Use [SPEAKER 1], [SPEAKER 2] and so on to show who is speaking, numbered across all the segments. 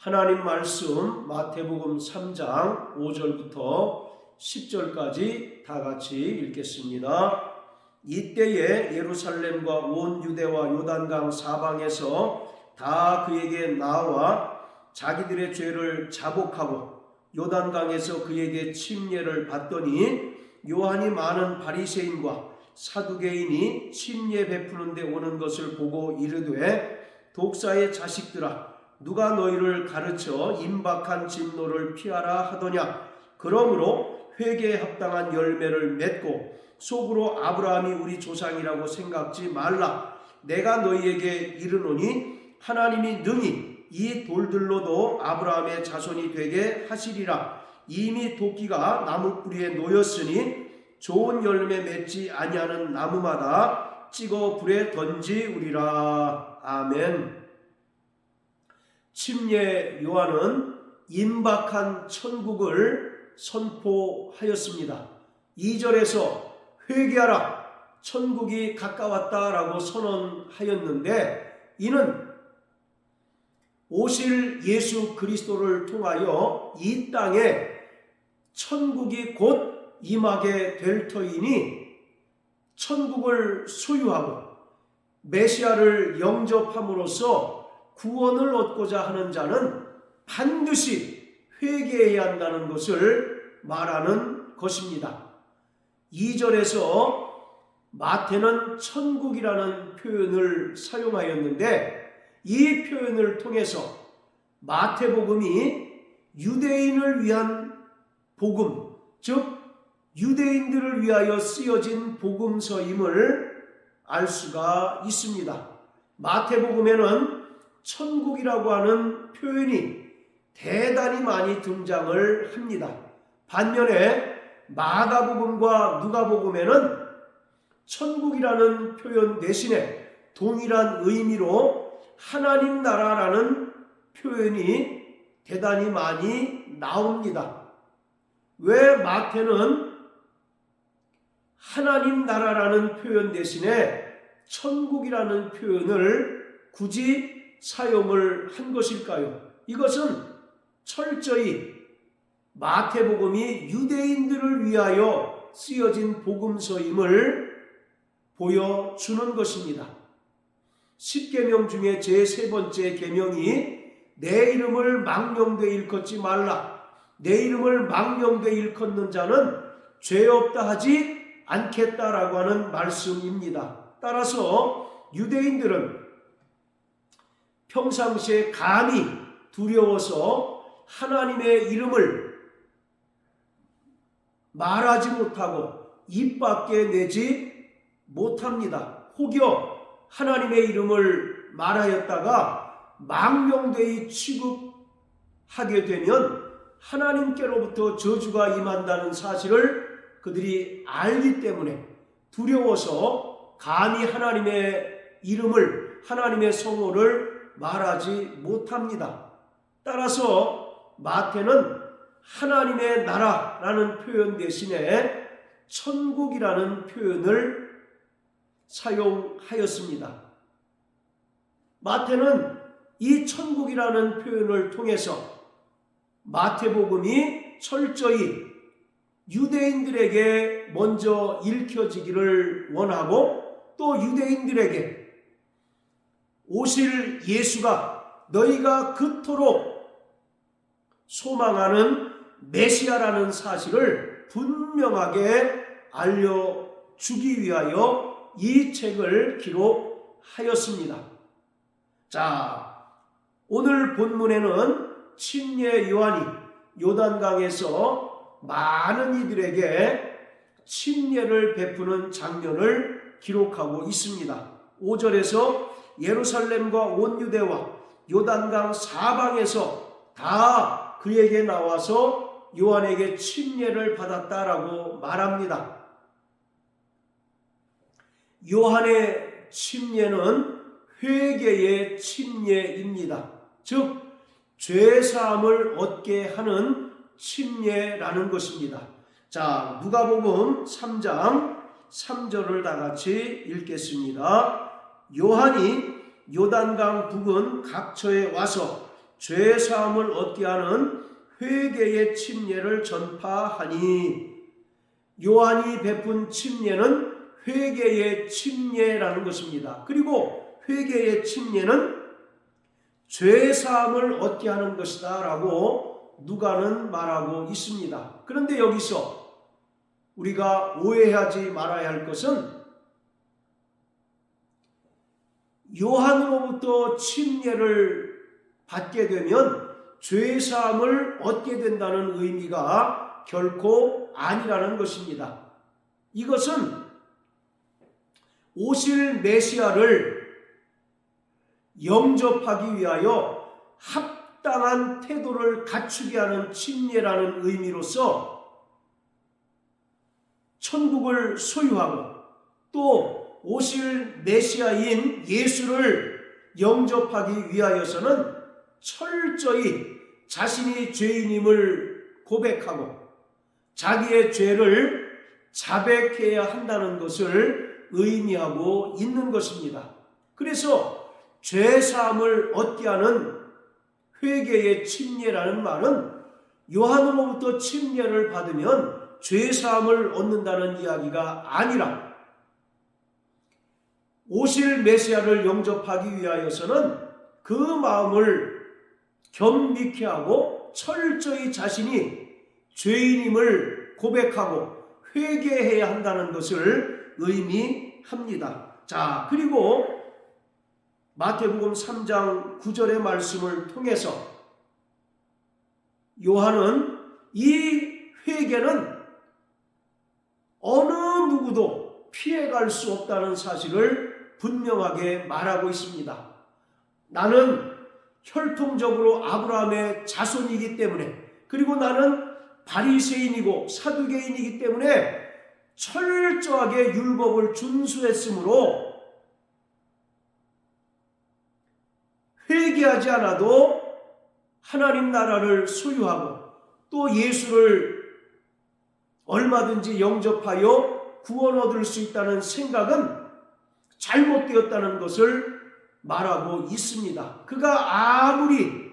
[SPEAKER 1] 하나님 말씀 마태복음 3장 5절부터 10절까지 다 같이 읽겠습니다. 이때에 예루살렘과 온 유대와 요단강 사방에서 다 그에게 나와 자기들의 죄를 자복하고 요단강에서 그에게 침례를 받더니 요한이 많은 바리새인과 사두개인이 침례 베푸는 데 오는 것을 보고 이르되 독사의 자식들아 누가 너희를 가르쳐 임박한 진노를 피하라 하더냐. 그러므로 회개에 합당한 열매를 맺고 속으로 아브라함이 우리 조상이라고 생각지 말라. 내가 너희에게 이르노니 하나님이 능히 이 돌들로도 아브라함의 자손이 되게 하시리라. 이미 도끼가 나무 뿌리에 놓였으니 좋은 열매 맺지 아니하는 나무마다 찍어 불에 던지우리라. 아멘. 침례 요한은 임박한 천국을 선포하였습니다. 2절에서 회개하라, 천국이 가까웠다라고 선언하였는데 이는 오실 예수 그리스도를 통하여 이 땅에 천국이 곧 임하게 될 터이니 천국을 소유하고 메시아를 영접함으로써 구원을 얻고자 하는 자는 반드시 회개해야 한다는 것을 말하는 것입니다. 2절에서 마태는 천국이라는 표현을 사용하였는데 이 표현을 통해서 마태복음이 유대인을 위한 복음, 즉 유대인들을 위하여 쓰여진 복음서임을 알 수가 있습니다. 마태복음에는 천국이라고 하는 표현이 대단히 많이 등장을 합니다. 반면에 마가복음과 누가복음에는 천국이라는 표현 대신에 동일한 의미로 하나님 나라라는 표현이 대단히 많이 나옵니다. 왜 마태는 하나님 나라라는 표현 대신에 천국이라는 표현을 굳이 사용을 한 것일까요? 이것은 철저히 마태복음이 유대인들을 위하여 쓰여진 복음서임을 보여주는 것입니다. 10계명 중에 제3번째 계명이 내 이름을 망령되이 일컫지 말라. 내 이름을 망령되이 일컫는 자는 죄 없다 하지 않겠다라고 하는 말씀입니다. 따라서 유대인들은 평상시에 감히 두려워서 하나님의 이름을 말하지 못하고 입 밖에 내지 못합니다. 혹여 하나님의 이름을 말하였다가 망령되이 취급하게 되면 하나님께로부터 저주가 임한다는 사실을 그들이 알기 때문에 두려워서 감히 하나님의 이름을, 하나님의 성호를 말하지 못합니다. 따라서 마태는 하나님의 나라라는 표현 대신에 천국이라는 표현을 사용하였습니다. 마태는 이 천국이라는 표현을 통해서 마태복음이 철저히 유대인들에게 먼저 읽혀지기를 원하고 또 유대인들에게 오실 예수가 너희가 그토록 소망하는 메시아라는 사실을 분명하게 알려주기 위하여 이 책을 기록하였습니다. 자, 오늘 본문에는 침례 요한이 요단강에서 많은 이들에게 침례를 베푸는 장면을 기록하고 있습니다. 5절에서 예루살렘과 온 유대와 요단강 사방에서 다 그에게 나와서 요한에게 침례를 받았다라고 말합니다. 요한의 침례는 회개의 침례입니다. 즉 죄사함을 얻게 하는 침례라는 것입니다. 자, 누가복음 3장 3절을 다 같이 읽겠습니다. 요한이 요단강 부근 각처에 와서 죄 사함을 얻게 하는 회개의 침례를 전파하니, 요한이 베푼 침례는 회개의 침례라는 것입니다. 그리고 회개의 침례는 죄 사함을 얻게 하는 것이다 라고 누가는 말하고 있습니다. 그런데 여기서 우리가 오해하지 말아야 할 것은, 요한으로부터 침례를 받게 되면 죄 사함을 얻게 된다는 의미가 결코 아니라는 것입니다. 이것은 오실 메시아를 영접하기 위하여 합당한 태도를 갖추게 하는 침례라는 의미로서 천국을 소유하고 또 오실 메시아인 예수를 영접하기 위하여서는 철저히 자신이 죄인임을 고백하고 자기의 죄를 자백해야 한다는 것을 의미하고 있는 것입니다. 그래서 죄 사함을 얻게 하는 회개의 침례라는 말은 요한으로부터 침례를 받으면 죄 사함을 얻는다는 이야기가 아니라, 오실 메시아를 영접하기 위하여서는 그 마음을 겸비케 하고 철저히 자신이 죄인임을 고백하고 회개해야 한다는 것을 의미합니다. 자, 그리고 마태복음 3장 9절의 말씀을 통해서 요한은 이 회개는 어느 누구도 피해갈 수 없다는 사실을 분명하게 말하고 있습니다. 나는 혈통적으로 아브라함의 자손이기 때문에, 그리고 나는 바리새인이고 사두개인이기 때문에 철저하게 율법을 준수했으므로 회개하지 않아도 하나님 나라를 소유하고 또 예수를 얼마든지 영접하여 구원 얻을 수 있다는 생각은 잘못되었다는 것을 말하고 있습니다. 그가 아무리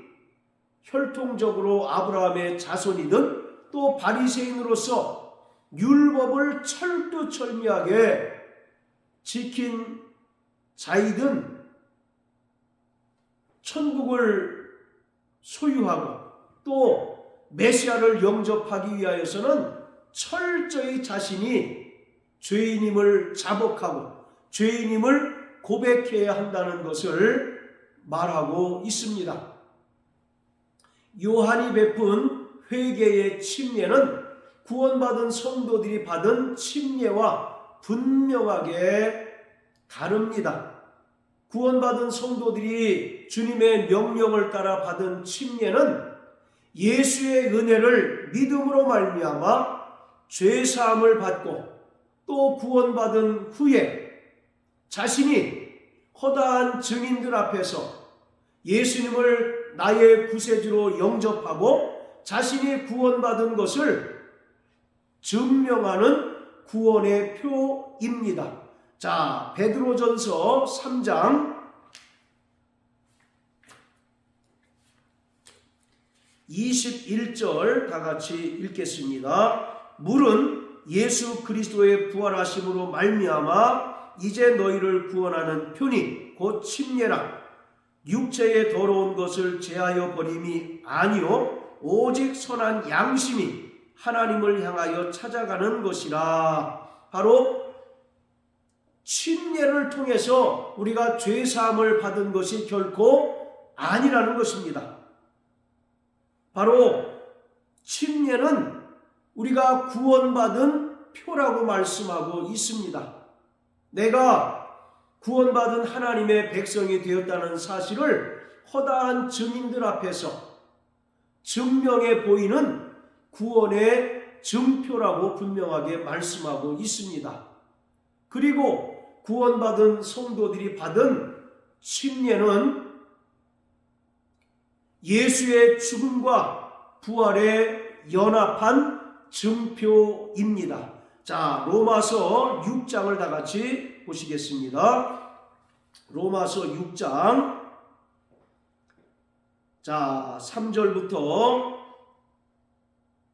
[SPEAKER 1] 혈통적으로 아브라함의 자손이든 또 바리새인으로서 율법을 철두철미하게 지킨 자이든 천국을 소유하고 또 메시아를 영접하기 위하여서는 철저히 자신이 죄인임을 자복하고 죄인임을 고백해야 한다는 것을 말하고 있습니다. 요한이 베푼 회개의 침례는 구원받은 성도들이 받은 침례와 분명하게 다릅니다. 구원받은 성도들이 주님의 명령을 따라 받은 침례는 예수의 은혜를 믿음으로 말미암아 죄 사함을 받고 또 구원받은 후에 자신이 허다한 증인들 앞에서 예수님을 나의 구세주로 영접하고 자신이 구원받은 것을 증명하는 구원의 표입니다. 자, 베드로전서 3장 21절 다 같이 읽겠습니다. 물은 예수 그리스도의 부활하심으로 말미암아 이제 너희를 구원하는 표니 곧 침례라. 육체의 더러운 것을 제하여 버림이 아니요 오직 선한 양심이 하나님을 향하여 찾아가는 것이라. 바로 침례를 통해서 우리가 죄 사함을 받은 것이 결코 아니라는 것입니다. 바로 침례는 우리가 구원받은 표라고 말씀하고 있습니다. 내가 구원받은 하나님의 백성이 되었다는 사실을 허다한 증인들 앞에서 증명해 보이는 구원의 증표라고 분명하게 말씀하고 있습니다. 그리고 구원받은 성도들이 받은 침례는 예수의 죽음과 부활에 연합한 증표입니다. 자, 로마서 6장을 다 같이 보시겠습니다. 로마서 6장 자, 3절부터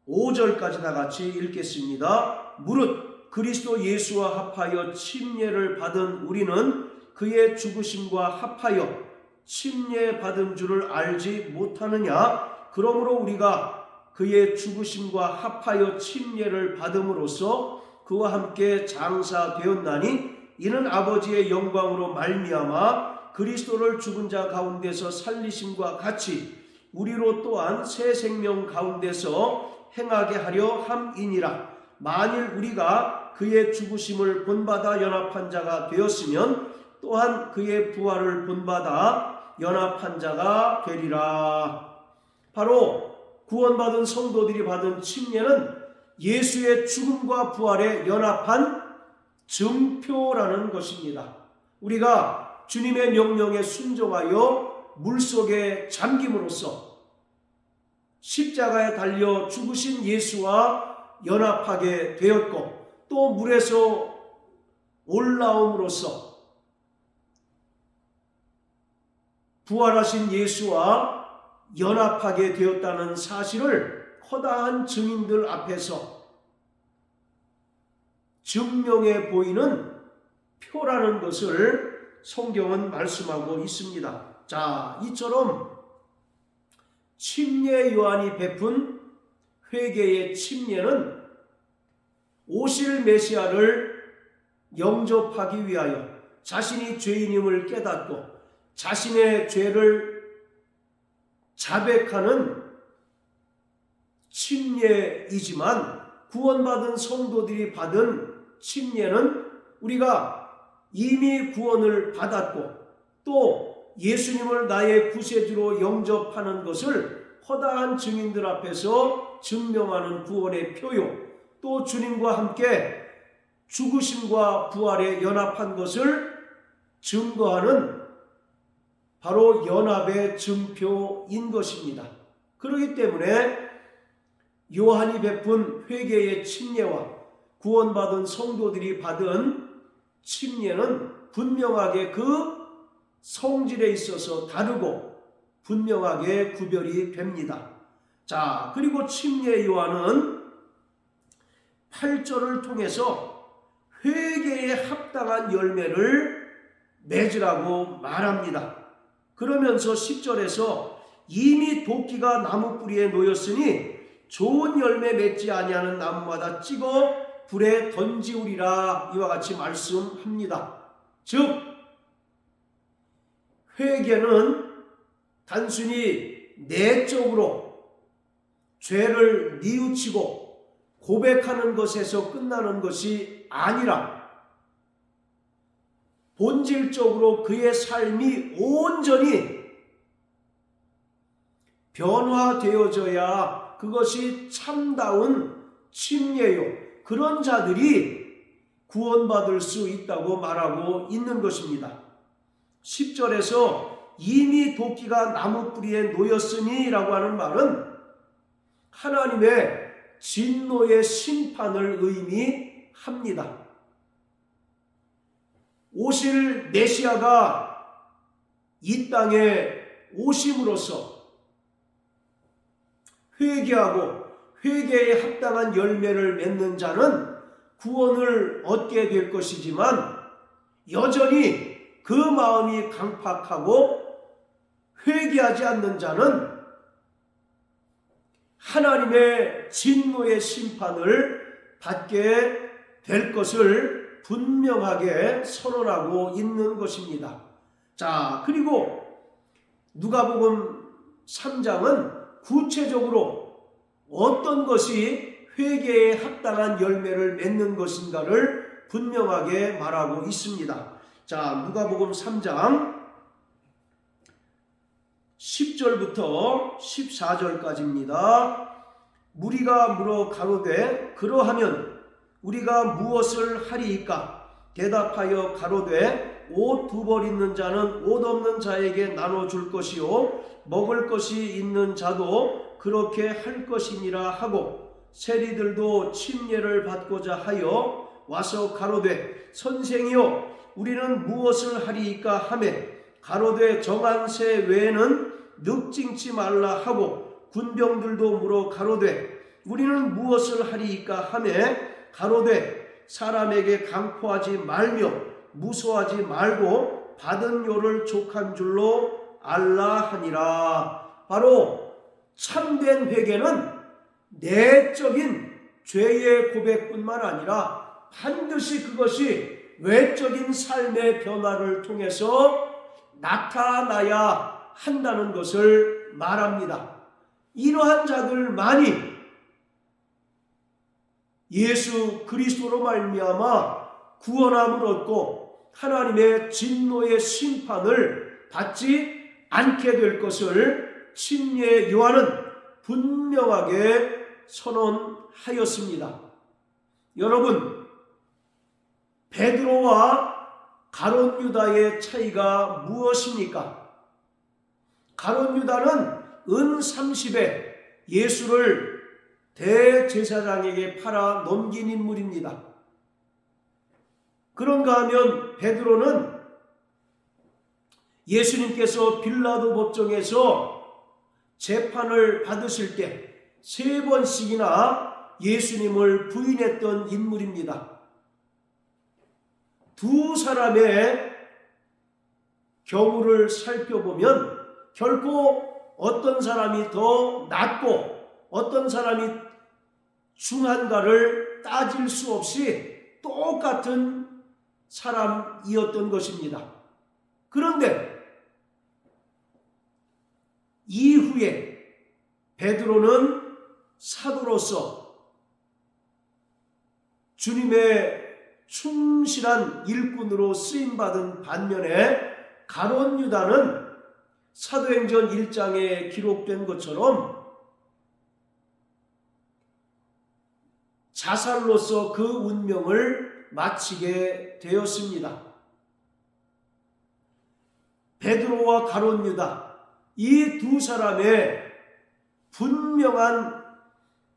[SPEAKER 1] 5절까지 다 같이 읽겠습니다. 무릇 그리스도 예수와 합하여 침례를 받은 우리는 그의 죽으심과 합하여 침례 받은 줄을 알지 못하느냐? 그러므로 우리가 그의 죽으심과 합하여 침례를 받음으로써 그와 함께 장사되었나니 이는 아버지의 영광으로 말미암아 그리스도를 죽은 자 가운데서 살리심과 같이 우리로 또한 새 생명 가운데서 행하게 하려 함이니라. 만일 우리가 그의 죽으심을 본받아 연합한 자가 되었으면 또한 그의 부활을 본받아 연합한 자가 되리라. 바로 구원받은 성도들이 받은 침례는 예수의 죽음과 부활에 연합한 증표라는 것입니다. 우리가 주님의 명령에 순종하여 물속에 잠김으로써 십자가에 달려 죽으신 예수와 연합하게 되었고, 또 물에서 올라옴으로써 부활하신 예수와 연합하게 되었다는 사실을 허다한 증인들 앞에서 증명해 보이는 표라는 것을 성경은 말씀하고 있습니다. 자, 이처럼 침례 요한이 베푼 회개의 침례는 오실 메시아를 영접하기 위하여 자신이 죄인임을 깨닫고 자신의 죄를 자백하는 침례이지만, 구원받은 성도들이 받은 침례는 우리가 이미 구원을 받았고 또 예수님을 나의 구세주로 영접하는 것을 허다한 증인들 앞에서 증명하는 구원의 표요, 또 주님과 함께 죽으심과 부활에 연합한 것을 증거하는 바로 연합의 증표인 것입니다. 그렇기 때문에 요한이 베푼 회개의 침례와 구원받은 성도들이 받은 침례는 분명하게 그 성질에 있어서 다르고 분명하게 구별이 됩니다. 자, 그리고 침례 요한은 8절을 통해서 회개에 합당한 열매를 맺으라고 말합니다. 그러면서 10절에서 이미 도끼가 나무 뿌리에 놓였으니 좋은 열매 맺지 아니하는 나무마다 찍어 불에 던지우리라, 이와 같이 말씀합니다. 즉 회개는 단순히 내적으로 죄를 뉘우치고 고백하는 것에서 끝나는 것이 아니라 본질적으로 그의 삶이 온전히 변화되어져야 그것이 참다운 침례요, 그런 자들이 구원받을 수 있다고 말하고 있는 것입니다. 10절에서 이미 도끼가 나무 뿌리에 놓였으니 라고 하는 말은 하나님의 진노의 심판을 의미합니다. 오실 메시아가 이 땅에 오심으로써 회개하고 회개에 합당한 열매를 맺는 자는 구원을 얻게 될 것이지만, 여전히 그 마음이 강팍하고 회개하지 않는 자는 하나님의 진노의 심판을 받게 될 것을 분명하게 선언하고 있는 것입니다. 자, 그리고 누가복음 3장은 구체적으로 어떤 것이 회개에 합당한 열매를 맺는 것인가를 분명하게 말하고 있습니다. 자, 누가복음 3장 10절부터 14절까지입니다. 무리가 물어 가로되 그러하면 우리가 무엇을 하리이까? 대답하여 가로되 옷 2벌 있는 자는 옷 없는 자에게 나눠줄 것이요 먹을 것이 있는 자도 그렇게 할 것이니라 하고, 세리들도 침례를 받고자 하여 와서 가로되 선생이여 우리는 무엇을 하리이까 하매, 가로되 정한 새 외에는 늑징치 말라 하고 군병들도 물어 가로되 우리는 무엇을 하리이까 하매 가로되 사람에게 강포하지 말며 무소하지 말고 받은 요를 족한 줄로 알라 하니라. 바로 참된 회개는 내적인 죄의 고백뿐만 아니라 반드시 그것이 외적인 삶의 변화를 통해서 나타나야 한다는 것을 말합니다. 이러한 자들만이 예수 그리스도로 말미암아 구원함을 얻고 하나님의 진노의 심판을 받지 않게 될 것을 침례 요한은 분명하게 선언하였습니다. 여러분, 베드로와 가룟 유다의 차이가 무엇입니까? 가룟 유다는 은 30에 예수를 대제사장에게 팔아 넘긴 인물입니다. 그런가 하면 베드로는 예수님께서 빌라도 법정에서 재판을 받으실 때 3번씩이나 예수님을 부인했던 인물입니다. 두 사람의 경우를 살펴보면 결코 어떤 사람이 더 낫고 어떤 사람이 중한가를 따질 수 없이 똑같은 사람이었던 것입니다. 그런데 이후에 베드로는 사도로서 주님의 충실한 일꾼으로 쓰임받은 반면에 가룟 유다는 사도행전 1장에 기록된 것처럼 자살로서 그 운명을 마치게 되었습니다. 베드로와 가룟 유다, 이 두 사람의 분명한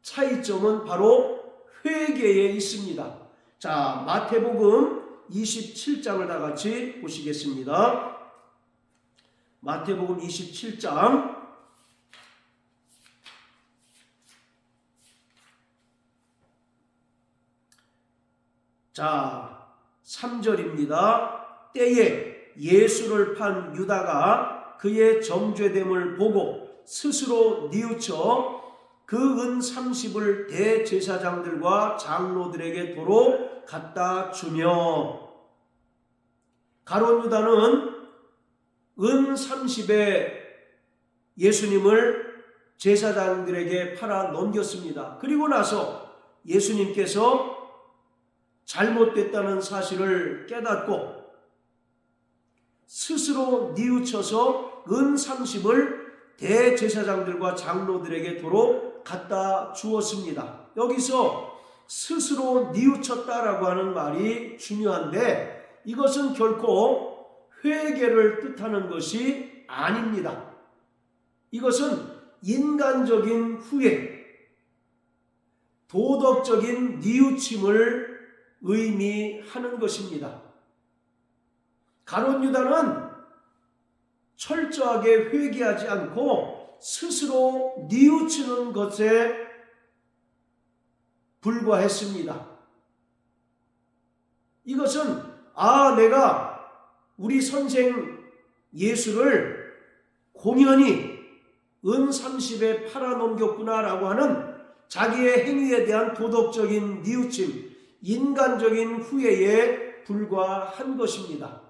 [SPEAKER 1] 차이점은 바로 회개에 있습니다. 자, 마태복음 27장을 다 같이 보시겠습니다. 마태복음 27장 자, 3절입니다. 때에 예수를 판 유다가 그의 정죄됨을 보고 스스로 뉘우쳐 그 은 30을 대제사장들과 장로들에게 도로 갖다 주며, 가룟 유다는 은 30에 예수님을 제사장들에게 팔아 넘겼습니다. 그리고 나서 예수님께서 잘못됐다는 사실을 깨닫고 스스로 뉘우쳐서 은 30을 대제사장들과 장로들에게 도로 갖다 주었습니다. 여기서 스스로 뉘우쳤다라고 하는 말이 중요한데 이것은 결코 회개를 뜻하는 것이 아닙니다. 이것은 인간적인 후회, 도덕적인 뉘우침을 의미하는 것입니다. 가룟 유다는 철저하게 회개하지 않고 스스로 뉘우치는 것에 불과했습니다. 이것은 내가 우리 선생 예수를 공연히 은 30에 팔아넘겼구나 라고 하는 자기의 행위에 대한 도덕적인 뉘우침, 인간적인 후회에 불과한 것입니다.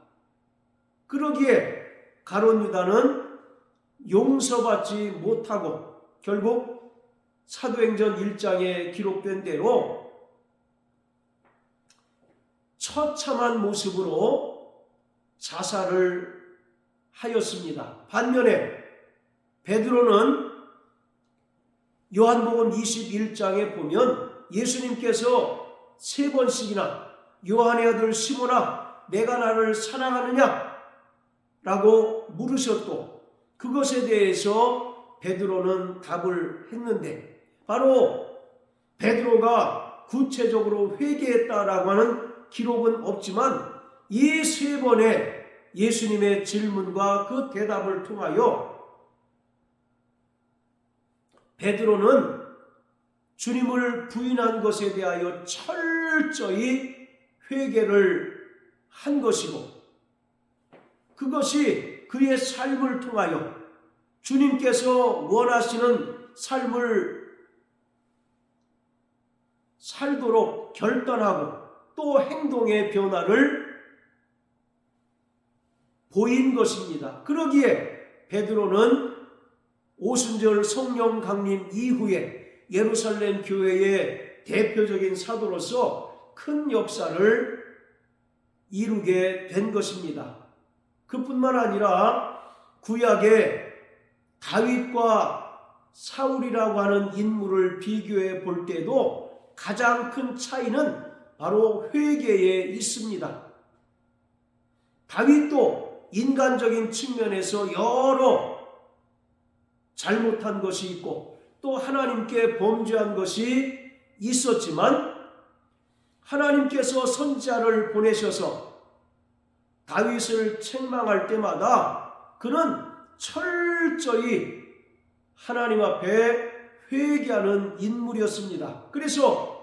[SPEAKER 1] 그러기에 가룟 유다는 용서받지 못하고 결국 사도행전 1장에 기록된 대로 처참한 모습으로 자살을 하였습니다. 반면에 베드로는 요한복음 21장에 보면 예수님께서 3번씩이나 요한의 아들 시몬아 내가 나를 사랑하느냐? 라고 물으셨고 그것에 대해서 베드로는 답을 했는데 바로 베드로가 구체적으로 회개했다라고 하는 기록은 없지만 이 3번의 예수님의 질문과 그 대답을 통하여 베드로는 주님을 부인한 것에 대하여 철저히 회개를 한 것이고, 그것이 그의 삶을 통하여 주님께서 원하시는 삶을 살도록 결단하고 또 행동의 변화를 보인 것입니다. 그러기에 베드로는 오순절 성령 강림 이후에 예루살렘 교회의 대표적인 사도로서 큰 역사를 이루게 된 것입니다. 그뿐만 아니라 구약의 다윗과 사울이라고 하는 인물을 비교해 볼 때도 가장 큰 차이는 바로 회개에 있습니다. 다윗도 인간적인 측면에서 여러 잘못한 것이 있고 또 하나님께 범죄한 것이 있었지만, 하나님께서 선지자를 보내셔서 다윗을 책망할 때마다 그는 철저히 하나님 앞에 회개하는 인물이었습니다. 그래서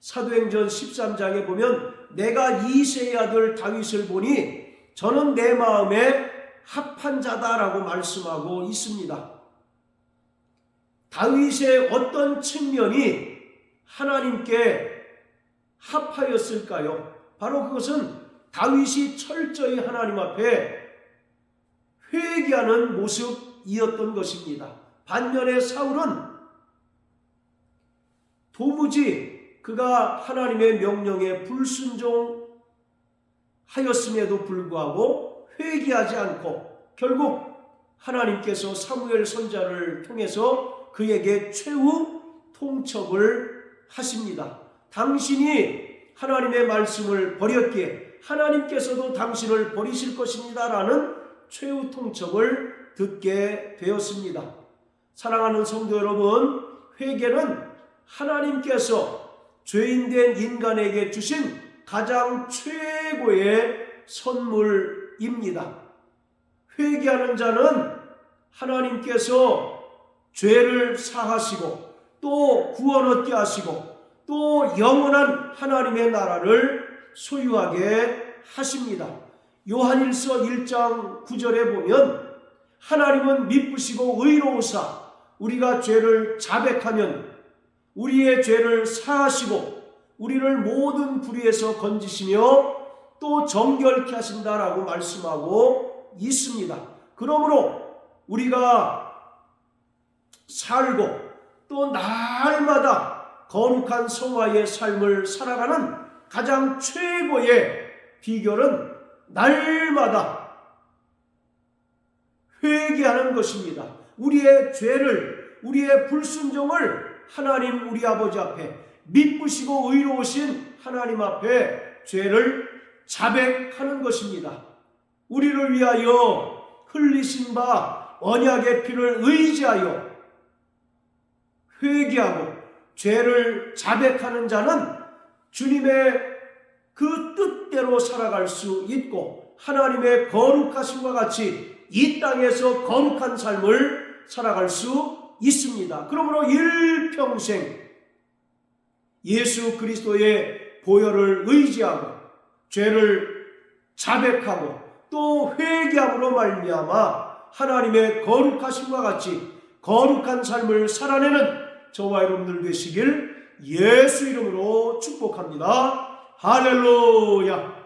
[SPEAKER 1] 사도행전 13장에 보면 내가 이새의 아들 다윗을 보니 저는 내 마음에 합한 자다라고 말씀하고 있습니다. 다윗의 어떤 측면이 하나님께 합하였을까요? 바로 그것은 다윗이 철저히 하나님 앞에 회개하는 모습이었던 것입니다. 반면에 사울은 도무지 그가 하나님의 명령에 불순종하였음에도 불구하고 회개하지 않고 결국 하나님께서 사무엘 선지자를 통해서 그에게 최후 통첩을 하십니다. 당신이 하나님의 말씀을 버렸기에 하나님께서도 당신을 버리실 것입니다 라는 최후 통첩을 듣게 되었습니다. 사랑하는 성도 여러분, 회개는 하나님께서 죄인된 인간에게 주신 가장 최고의 선물입니다. 회개하는 자는 하나님께서 죄를 사하시고 또 구원 얻게 하시고 또 영원한 하나님의 나라를 소유하게 하십니다. 요한일서 1장 9절에 보면 하나님은 미쁘시고 의로우사 우리가 죄를 자백하면 우리의 죄를 사하시고 우리를 모든 불의에서 건지시며 또 정결케 하신다라고 말씀하고 있습니다. 그러므로 우리가 살고 또 날마다 거룩한 성화의 삶을 살아가는 가장 최고의 비결은 날마다 회개하는 것입니다. 우리의 죄를, 우리의 불순종을 하나님 우리 아버지 앞에, 미쁘시고 의로우신 하나님 앞에 죄를 자백하는 것입니다. 우리를 위하여 흘리신 바 언약의 피를 의지하여 회개하고 죄를 자백하는 자는 주님의 그 뜻대로 살아갈 수 있고 하나님의 거룩하심과 같이 이 땅에서 거룩한 삶을 살아갈 수 있습니다. 그러므로 일평생 예수 그리스도의 보혈을 의지하고 죄를 자백하고 또 회개함으로 말미암아 하나님의 거룩하심과 같이 거룩한 삶을 살아내는 저와 여러분들 되시길 예수 이름으로 축복합니다. 할렐루야.